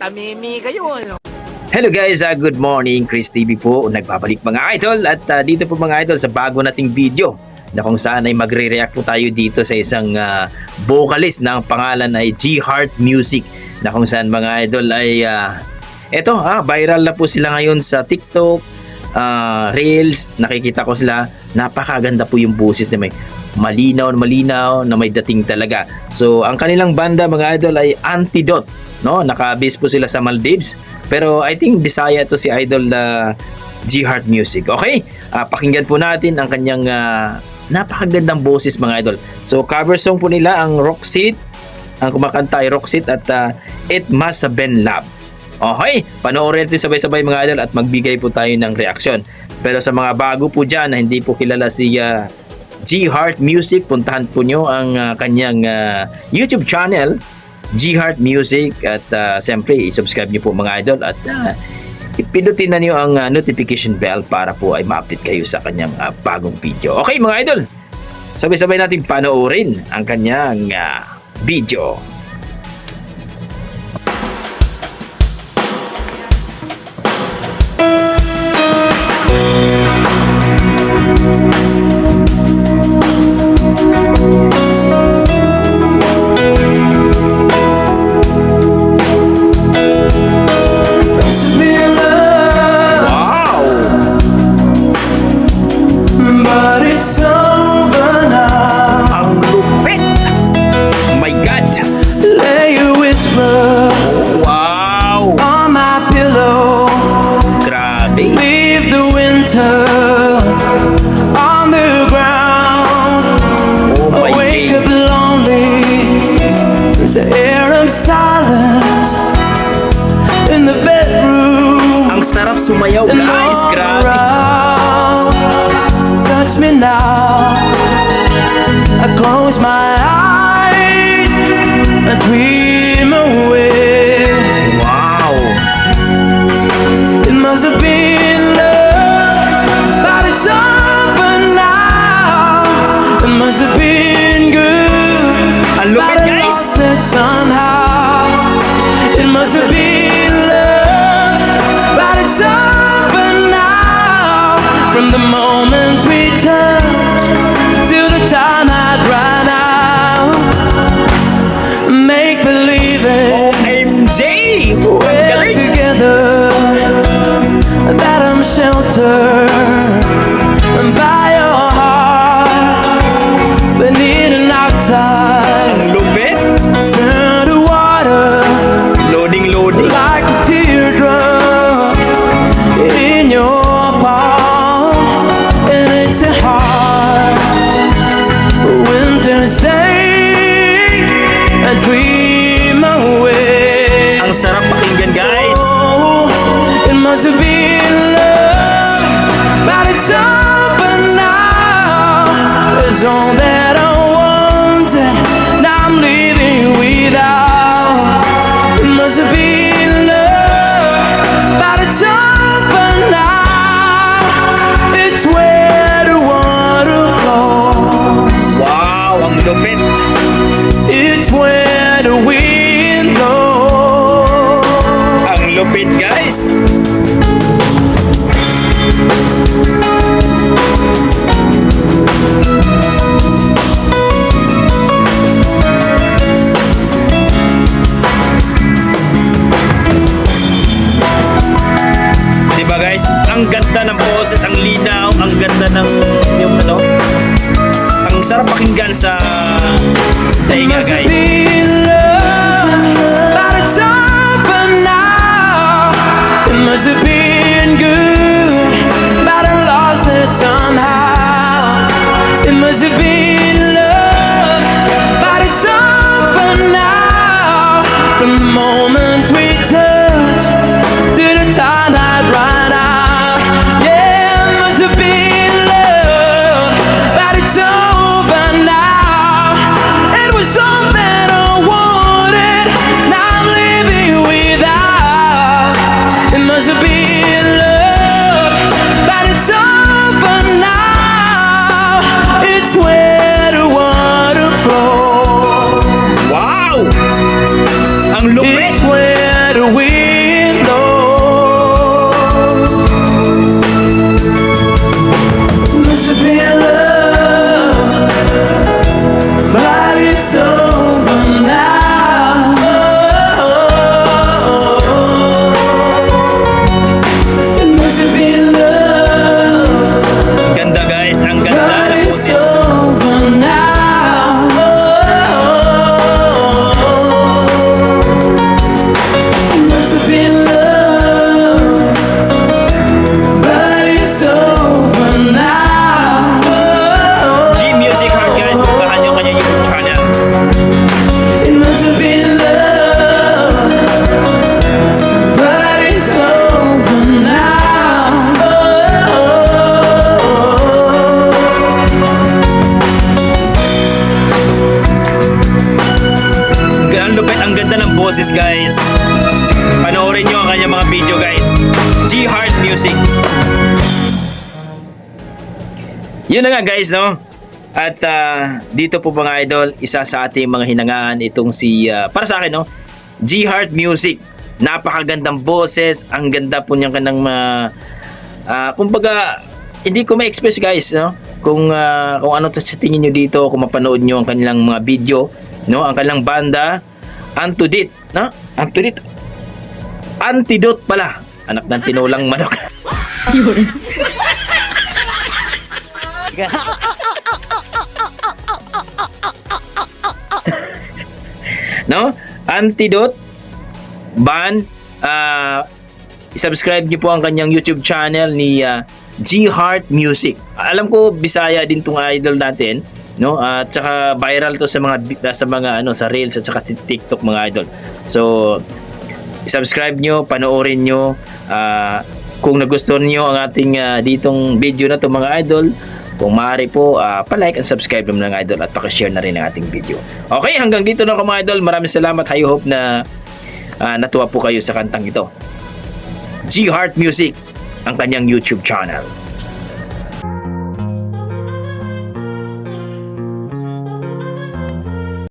Tamimi kayo, ano? Hello guys, good morning. Chris TV po, nagbabalik mga idol at dito po mga idol sa bago nating video na kung saan ay magre-react po tayo dito sa isang vocalist na ang pangalan ay G Heart Music na kung saan mga idol ay viral na po sila ngayon sa TikTok, Reels, nakikita ko sila, napakaganda po yung boses na may malinaw na may dating talaga. So ang kanilang banda mga idol ay Antidote, no? Naka-base po sila sa Maldives. Pero I think Bisaya to si idol G Heart Music. Okay? Pakinggan po natin ang kanyang napakagandang boses mga idol. So cover song po nila ang Roxit. Ang kumakanta ay Roxit at It Must Have Been Love. Okay? Panoorin natin sabay-sabay mga idol at magbigay po tayo ng reaksyon. Pero sa mga bago po dyan na hindi po kilala si G Heart Music, puntahan po nyo ang kanyang YouTube channel, G Heart Music, at siyempre i-subscribe nyo po mga idol at ipindutin na nyo ang notification bell para po ay ma-update kayo sa kanyang bagong video. Okay mga idol, sabay-sabay natin panoorin ang kanyang video. On the ground, I wake up lonely. There's an air of silence in the bedroom. Ang sarap sumayaw guys, grabe. Touch me now. I close my eyes and dream away. Wow. It must have been love. It's over now. It must have been good. Ang lupit guys. Somehow it must have been love, but it's over now. From the moment we touch till the time I'd run out. Make believe it. OMG! We're together, that I'm sheltered by your heart, beneath and outside. Ang lupit. Turn to water, Loading. like a teardrop in your palm. And it's a hard winter's day, I dream away. Ang sarap pakinggan guys. Oh, it must have been love, but it's over now. It's all that I wanted, now I'm living without. It must have been love, but it's over now. It's where the water flows. Wow, ang lupit. It's where the wind blows. Ang lupit guys. Diba guys, ang ganda ng boses, ang linaw, ang ganda ng yung ano, ang sarap pakinggan sa tainga Must have guys. been love, but it's over now. It must have been good, but I lost it somehow. It must have been love, but it's over now. From the moment we touch to the time I'd run out. Yeah, it must have been love, but it's over now. It was all that I wanted, now I'm living without. It must have been Music. Yun na nga guys, no? At dito po mga idol, isa sa ating mga hinangaan itong si, para sa akin, no? G Heart Music. Napakagandang boses, ang ganda po niyang kanang kumbaga, hindi ko ma-express guys, no? Kung ano sa tingin nyo dito, kung mapanood nyo ang kanilang mga video, no? Ang kanilang banda, Antidote, no? Antidote pala. Anak ng tinulang manok. No? Antidote Band. Subscribe niyo po ang kanyang YouTube channel ni G Heart Music. Alam ko Bisaya din tong idol natin, no? At saka viral to sa mga sa Reels at saka sa TikTok mga idol. So subscribe nyo, panoorin nyo. Kung nagustuhan nyo ang ating ditong video na to mga idol, kung maaari po, pa-like and subscribe naman ng idol at pakishare na rin ang ating video. Okay, hanggang dito na mga idol. Maraming salamat. I hope na natuwa po kayo sa kantang ito. G Heart Music, ang kanyang YouTube channel.